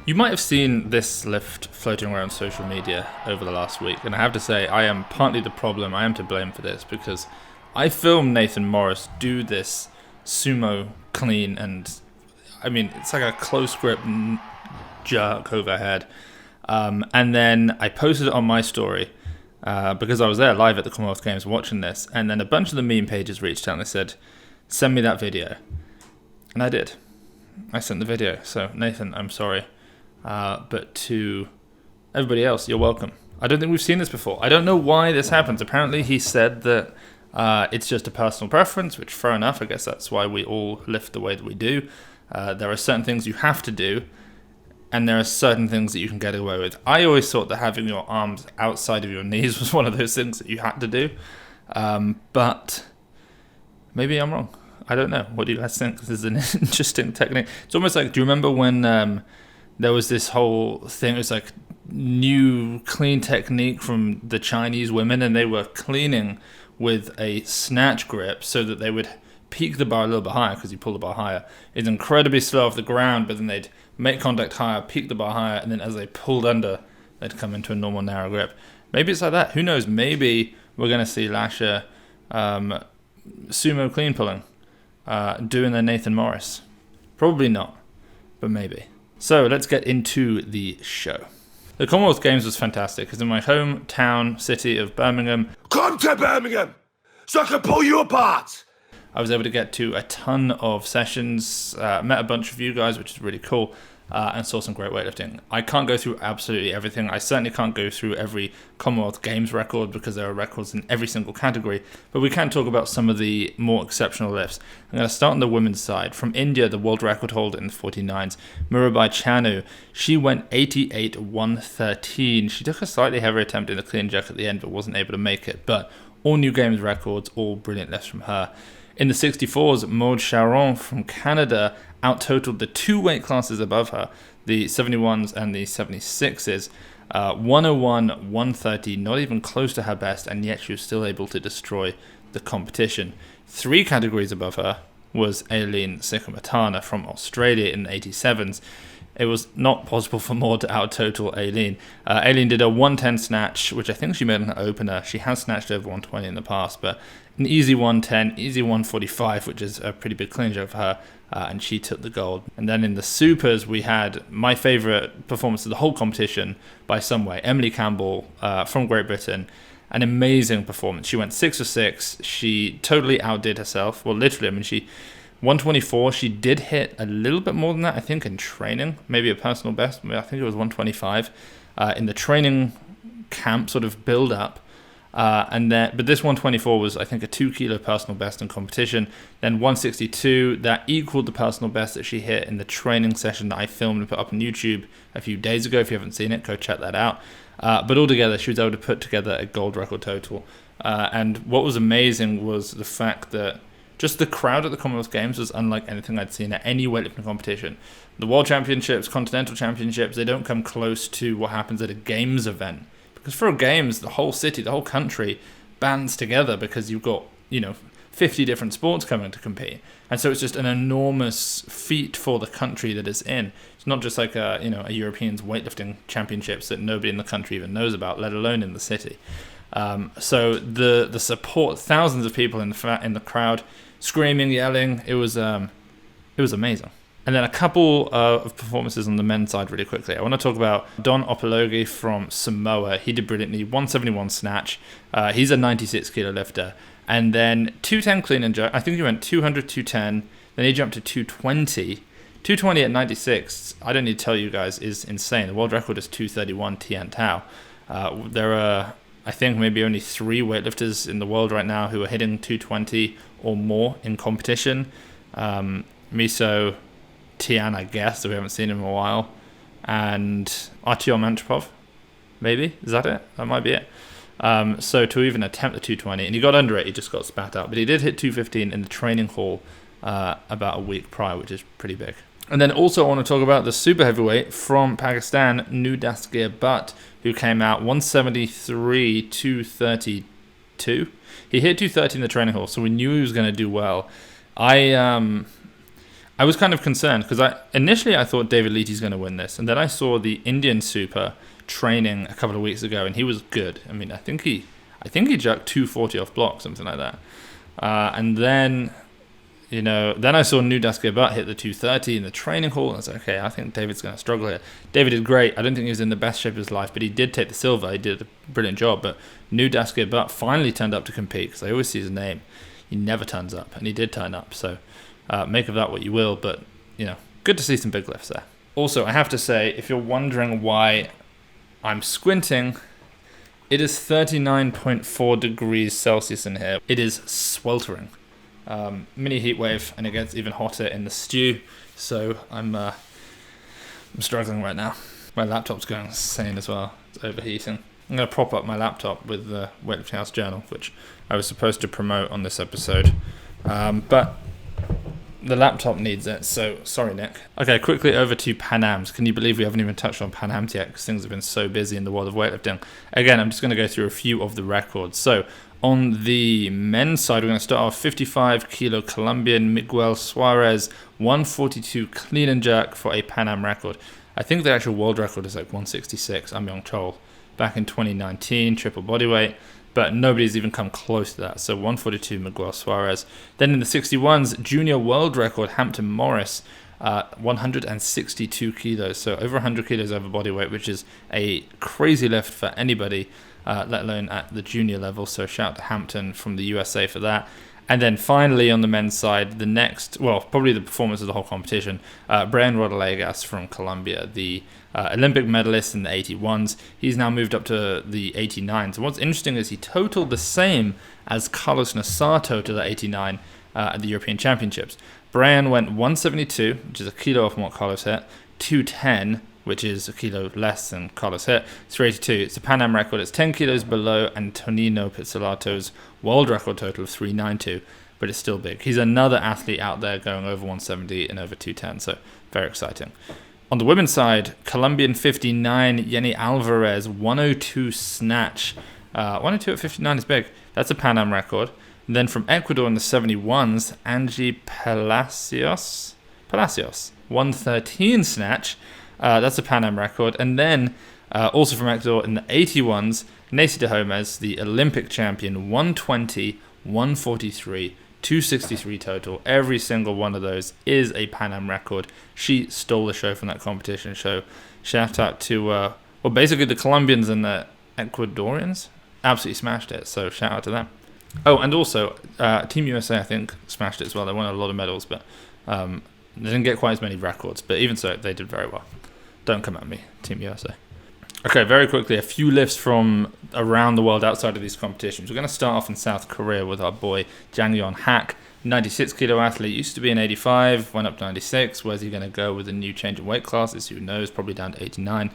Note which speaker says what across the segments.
Speaker 1: You might have seen this lift floating around social media over the last week, and I have to say I am partly the problem. I am to blame for this because I filmed Nathan Morris do this sumo clean, and I mean it's like a close grip jerk overhead, and then I posted it on my story because I was there live at the Commonwealth Games watching this, and then a bunch of the meme pages reached out and they said, "Send me that video," and I did. I sent the video. So Nathan, I'm sorry. But to everybody else, you're welcome. I don't think we've seen this before. I don't know why this happens. Apparently he said that it's just a personal preference, which fair enough. I guess that's why we all lift the way that we do. There are certain things you have to do, and there are certain things that you can get away with. I always thought that having your arms outside of your knees was one of those things that you had to do. But maybe I'm wrong. I don't know. What do you guys think? This is an interesting technique. It's almost like, do you remember when there was this whole thing? It was like new clean technique from the Chinese women, and they were cleaning with a snatch grip so that they would peak the bar a little bit higher, because you pull the bar higher. It's incredibly slow off the ground, but then they'd make contact higher, peak the bar higher, and then as they pulled under, they'd come into a normal narrow grip. Maybe it's like that. Who knows? Maybe we're going to see Lasha sumo clean pulling doing their Nathan Morris. Probably not, but maybe. So let's get into the show. The Commonwealth Games was fantastic. It's in my hometown city of Birmingham.
Speaker 2: Come to Birmingham so I can pull you apart.
Speaker 1: I was able to get to a ton of sessions, met a bunch of you guys, which is really cool, and saw some great weightlifting. I can't go through absolutely everything. I certainly can't go through every Commonwealth Games record because there are records in every single category, but we can talk about some of the more exceptional lifts. I'm going to start on the women's side. From India, the world record holder in the 49s, Mirabai Chanu, she went 88.113. She took a slightly heavier attempt in the clean jerk at the end, but wasn't able to make it, but all new games records, all brilliant lifts from her. In the 64s, Maud Charon from Canada out-totaled the two weight classes above her, the 71s and the 76s, 101, 130, not even close to her best, and yet she was still able to destroy the competition. Three categories above her was Aileen Sikamatana from Australia in the 87s. It was not possible for Maud to out-total Aileen. Aileen did a 110 snatch, which I think she made an opener. She has snatched over 120 in the past, but an easy 110, easy 145, which is a pretty big clean jerk for her, and she took the gold. And then in the supers, we had my favourite performance of the whole competition by some way, Emily Campbell from Great Britain. An amazing performance. She went 6 for 6. She totally outdid herself. Well, literally, I mean, she 124, she did hit a little bit more than that, I think, in training. Maybe a personal best. I think it was 125 in the training camp sort of build up. But this 124 was, I think, a 2 kilo personal best in competition. Then 162, that equaled the personal best that she hit in the training session that I filmed and put up on YouTube a few days ago. If you haven't seen it, go check that out. But altogether, she was able to put together a gold record total. And what was amazing was the fact that just the crowd at the Commonwealth Games was unlike anything I'd seen at any weightlifting competition. The World Championships, Continental Championships, they don't come close to what happens at a Games event. Because for a Games, the whole city, the whole country bands together because you've got, 50 different sports coming to compete. And so it's just an enormous feat for the country that it's in. It's not just like a Europeans weightlifting championships that nobody in the country even knows about, let alone in the city. So the support, thousands of people in the crowd, screaming, yelling, it was amazing. And then a couple of performances on the men's side really quickly. I want to talk about Don Opologi from Samoa. He did brilliantly, 171 snatch. He's a 96 kilo lifter. And then 210 clean and jerk. I think he went 200, 210. Then he jumped to 220. 220 at 96, I don't need to tell you guys, is insane. The world record is 231 Tian Tao. There are, I think, maybe only 3 weightlifters in the world right now who are hitting 220 or more in competition. Miso, Tian, I guess, so we haven't seen him in a while. And Artyom Antropov, maybe? Is that it? That might be it. So to even attempt the 220, and he got under it, he just got spat out. But he did hit 215 in the training hall about a week prior, which is pretty big. And then also I want to talk about the super heavyweight from Pakistan, Nudasgir Butt, who came out 173, 232. He hit 230 in the training hall, so we knew he was going to do well. I I was kind of concerned because initially I thought David Leaty's going to win this, and then I saw the Indian super training a couple of weeks ago, and he was good. I mean, I think he jerked 240 off block, something like that. And then, then I saw Nudaske Butt hit the 230 in the training hall, and I was like, okay, I think David's going to struggle here. David did great. I don't think he was in the best shape of his life, but he did take the silver. He did a brilliant job. But Nudaske Butt finally turned up to compete, because I always see his name. He never turns up, and he did turn up. So make of that what you will, but good to see some big lifts there. Also, I have to say, if you're wondering why I'm squinting, it is 39.4 degrees Celsius in here. It is sweltering. Mini heat wave, and it gets even hotter in the stew. So I'm struggling right now. My laptop's going insane as well. It's overheating. I'm going to prop up my laptop with the Weightlifting House Journal, which I was supposed to promote on this episode. But the laptop needs it, so sorry, Nick. Okay, quickly over to Pan Ams. Can you believe we haven't even touched on Pan Ams yet, because things have been so busy in the world of weightlifting? Again, I'm just going to go through a few of the records. So on the men's side, we're going to start off 55 kilo Colombian Miguel Suarez, 142 clean and jerk for a Pan Am record. I think the actual world record is like 166, Amyong Chol, back in 2019, triple bodyweight. But nobody's even come close to that. So 142 Miguel Suarez. Then in the 61s, junior world record, Hampton Morris, 162 kilos. So over 100 kilos over body weight, which is a crazy lift for anybody, let alone at the junior level. So shout out to Hampton from the USA for that. And then finally on the men's side, the next, probably the performance of the whole competition, Brian Rodriguez from Colombia, the Olympic medalist in the 81s. He's now moved up to the 89s. And what's interesting is he totaled the same as Carlos Nassar totaled at 89 at the European Championships. Brian went 172, which is a kilo off from what Carlos hit, 210, which is a kilo less than Carlos hit, 382. It's a Pan Am record. It's 10 kilos below Antonino Pizzolato's world record total of 392, but it's still big. He's another athlete out there going over 170 and over 210, so very exciting. On the women's side, Colombian 59, Yenny Alvarez, 102 snatch. 102 at 59 is big. That's a Pan Am record. And then from Ecuador in the 71s, Angie Palacios, 113 snatch. That's a Pan Am record. And then also from Ecuador in the 81s, Nacy de Homes, the Olympic champion, 120, 143, 263 total. Every single one of those is a Pan Am record. She stole the show from that competition. So shout out to, basically the Colombians and the Ecuadorians absolutely smashed it. So shout out to them. Oh, and also Team USA, I think, smashed it as well. They won a lot of medals, but they didn't get quite as many records. But even so, they did very well. Don't come at me, Team USA. Okay, very quickly, a few lifts from around the world outside of these competitions. We're going to start off in South Korea with our boy Jang-yeon Hak, 96 kilo athlete, used to be an 85, went up to 96. Where's he going to go with a new change in weight classes? Who knows? Probably down to 89.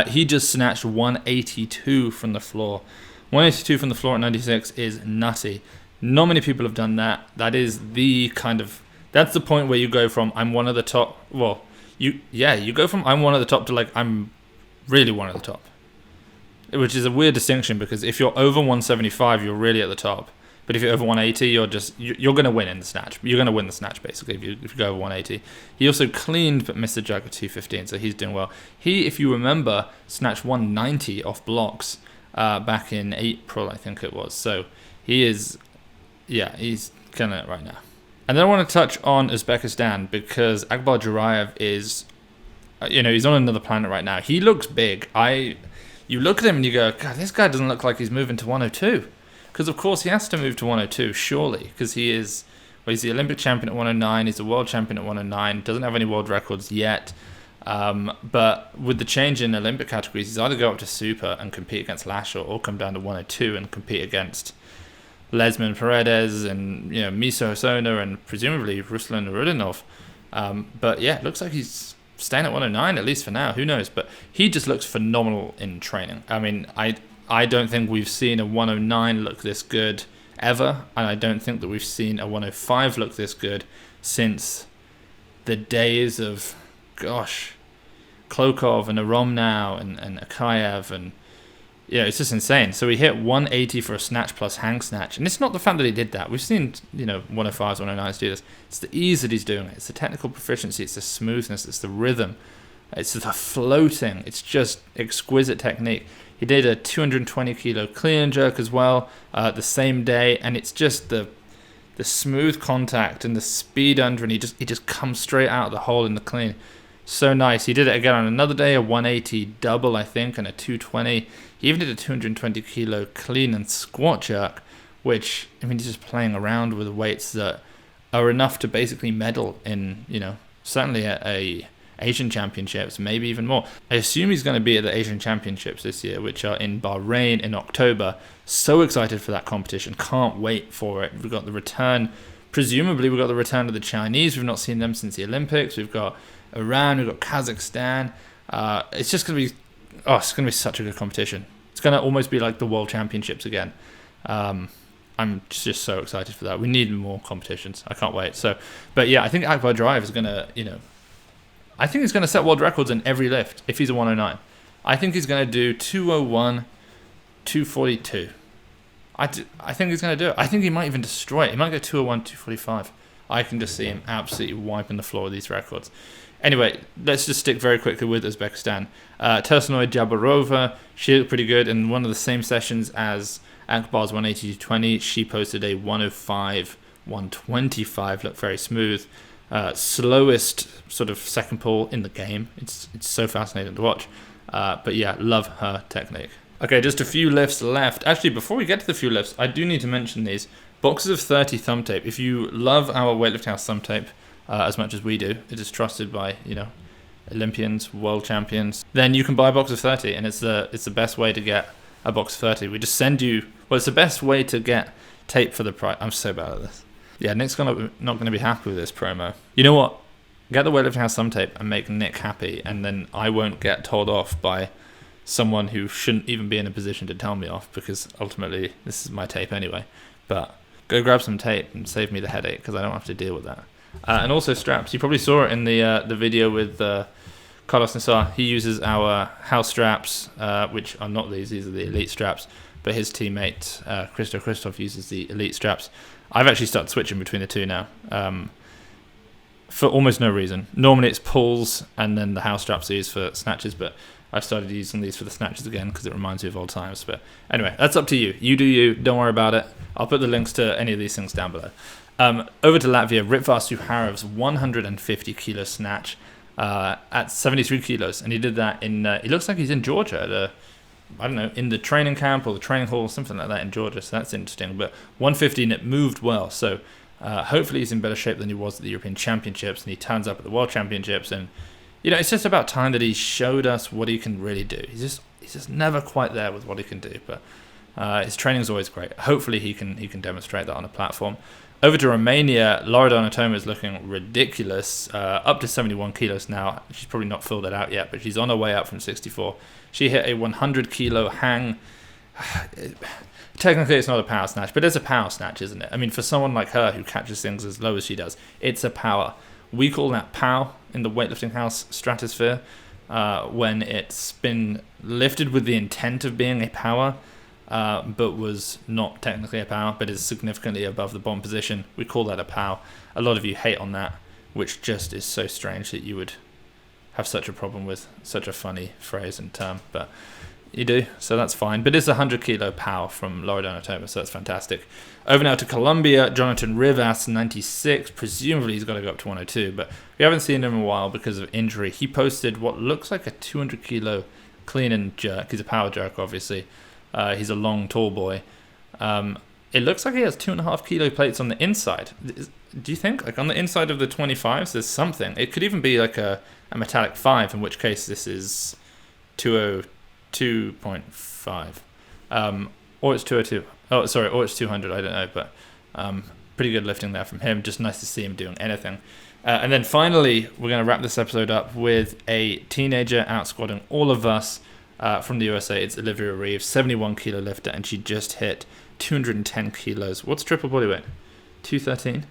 Speaker 1: He just snatched 182 from the floor. 182 from the floor at 96 is nutty. Not many people have done that. That is that's the point where you go from I'm one of the top. You go from I'm one of the top to like I'm really one of the top, which is a weird distinction because if you're over 175, you're really at the top. But if you're over 180, you're going to win in the snatch. You're going to win the snatch basically if you go over 180. He also cleaned but missed a jerk at 215, so he's doing well. He, if you remember, snatched 190 off blocks back in April, I think it was. So he's killing it right now. And then I want to touch on Uzbekistan because Akbar Djuraev is, he's on another planet right now. He looks big. You look at him and you go, God, this guy doesn't look like he's moving to 102. Because, of course, he has to move to 102, surely. Because he's the Olympic champion at 109. He's the world champion at 109. Doesn't have any world records yet. But with the change in Olympic categories, he's either go up to super and compete against Lasher or come down to 102 and compete against Lesman Paredes and Miso Hosona and presumably Ruslan Rudinov. But yeah, it looks like he's staying at 109 at least for now. Who knows? But he just looks phenomenal in training. I mean, I don't think we've seen a 109 look this good ever, and I don't think that we've seen a 105 look this good since the days of, Klokov and Aromnow and Akayev and Yeah, it's just insane. So he hit 180 for a snatch plus hang snatch. And it's not the fact that he did that. We've seen, 105s, 109s do this. It's the ease that he's doing it. It's the technical proficiency. It's the smoothness. It's the rhythm. It's the floating. It's just exquisite technique. He did a 220 kilo clean and jerk as well the same day. And it's just the smooth contact and the speed under. And he just comes straight out of the hole in the clean. So nice. He did it again on another day, a 180 double, I think, and a 220. He even did a 220 kilo clean and squat jerk, which, he's just playing around with weights that are enough to basically medal in, certainly at a Asian Championships, maybe even more. I assume he's going to be at the Asian Championships this year, which are in Bahrain in October. So excited for that competition. Can't wait for it. We've got the return. Presumably, we've got the return of the Chinese. We've not seen them since the Olympics. We've got Iran. We've got Kazakhstan. It's just going to be... Oh, it's going to be such a good competition. It's going to almost be like the World Championships again. I'm just so excited for that. We need more competitions. I can't wait. But yeah, I think Akbar Djuraev is going to, I think he's going to set world records in every lift if he's a 109. I think he's going to do 201, 242. I think he's going to do it. I think he might even destroy it. He might go 201, 245. I can just see him absolutely wiping the floor with these records. Anyway, let's just stick very quickly with Uzbekistan. Tursunoy Jabarova, she looked pretty good in one of the same sessions as Akbar's 180-20. She posted a 105, 125, looked very smooth. Slowest sort of second pull in the game. It's so fascinating to watch. But yeah, love her technique. Okay, just a few lifts left. Actually, before we get to the few lifts, I do need to mention these. Boxes of 30 thumb tape. If you love our Weightlifting House thumb tape, as much as we do, it is trusted by Olympians, world champions. Then you can buy a box of 30, and it's the best way to get a box of 30. We just send you. Well, it's the best way to get tape for the price. I'm so bad at this. Yeah, Nick's not going to be happy with this promo. You know what? Get the Weightlifting House thumb tape and make Nick happy, and then I won't get told off by someone who shouldn't even be in a position to tell me off, because ultimately this is my tape anyway. But go grab some tape and save me the headache, because I don't have to deal with that. And also straps. You probably saw it in the video with Carlos Nassar. He uses our house straps, which are not these are the elite straps, but his teammate Christo Christoph uses the elite straps. I've actually started switching between the two now, for almost no reason. Normally it's pulls and then the house straps are used for snatches, but I've started using these for the snatches again because it reminds me of old times. But anyway, that's up to you. You do you. Don't worry about it. I'll put the links to any of these things down below. Over to Latvia, Ritvars Suharevs 150 kilo snatch at 73 kilos, and he did that in. It looks like he's in Georgia in the training camp or the training hall, something like that in Georgia. So that's interesting. But 150, and it moved well. So hopefully he's in better shape than he was at the European Championships, and he turns up at the World Championships. And it's just about time that he showed us what he can really do. He's just never quite there with what he can do, but his training is always great. Hopefully he can demonstrate that on a platform. Over to Romania, Loredana Toma is looking ridiculous, up to 71 kilos now. She's probably not filled it out yet, but she's on her way up from 64. She hit a 100 kilo hang. Technically, it's not a power snatch, but it's a power snatch, isn't it? I mean, for someone like her who catches things as low as she does, it's a power. We call that pow in the weightlifting house stratosphere when it's been lifted with the intent of being a power, but was not technically a power, but is significantly above the bomb position. We call that a pow. A lot of you hate on that, which just is so strange that you would have such a problem with such a funny phrase and term, but you do, so that's fine. But it's a 100 kilo pow from Loredana Toma, so that's fantastic. Over now to Colombia, Jhonatan Rivas 96. Presumably he's got to go up to 102, but we haven't seen him in a while because of injury. He posted what looks like a 200 kilo clean and jerk. He's a power jerk, obviously. He's a long, tall boy. It looks like he has 2.5 kilo plates on the inside. Do you think? Like on the inside of the 25s, there's something. It could even be like a metallic 5, in which case this is 202.5. Or it's 202. Oh, sorry, or it's 200. I don't know, but pretty good lifting there from him. Just nice to see him doing anything. And then finally, we're going to wrap this episode up with a teenager out-squatting all of us from the USA. It's Olivia Reeves, 71 kilo lifter, and she just hit 210 kilos. What's triple bodyweight? 213?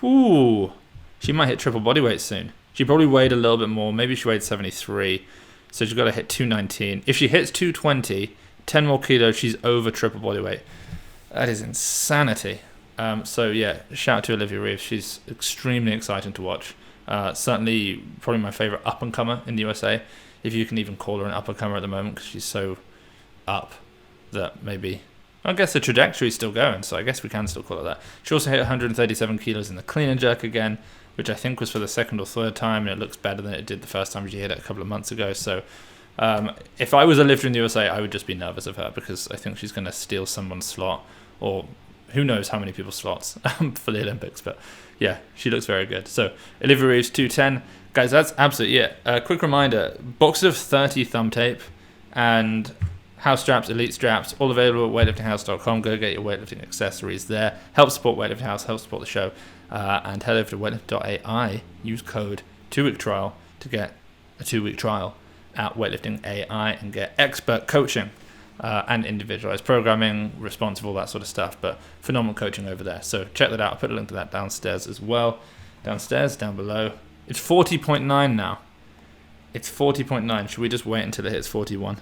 Speaker 1: Ooh, she might hit triple bodyweight soon. She probably weighed a little bit more. Maybe she weighed 73. So she's got to hit 219. If she hits 220, 10 more kilos, she's over triple body weight. That is insanity. So yeah, shout out to Olivia Reeves. She's extremely exciting to watch. Certainly probably my favorite up and comer in the USA, if you can even call her an up and comer at the moment, because she's so up that maybe, I guess the trajectory is still going, so I guess we can still call it that. She also hit 137 kilos in the clean and jerk again, which I think was for the second or third time, and it looks better than it did the first time she hit it a couple of months ago. So if I was a lifter in the USA, I would just be nervous of her, because I think she's going to steal someone's slot, or who knows how many people's slots for the Olympics. But yeah, she looks very good. So Olivia Reeves 210. Guys, that's absolutely it. Quick reminder, boxes of 30 thumb tape and house straps, elite straps, all available at weightliftinghouse.com. Go get your weightlifting accessories there. Help support Weightlifting House, help support the show. And head over to weightlifting.AI. Use code 2week trial to get a 2-week trial at weightlifting.AI and get expert coaching and individualized programming, responsive, all that sort of stuff. But phenomenal coaching over there. So check that out. I'll put a link to that downstairs as well. Downstairs, down below. It's 40.9 now. It's 40.9. Should we just wait until it hits 41?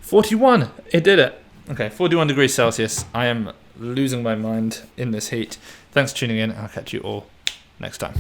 Speaker 1: 41! It did it. Okay, 41 degrees Celsius. I am losing my mind in this heat. Thanks for tuning in. I'll catch you all next time.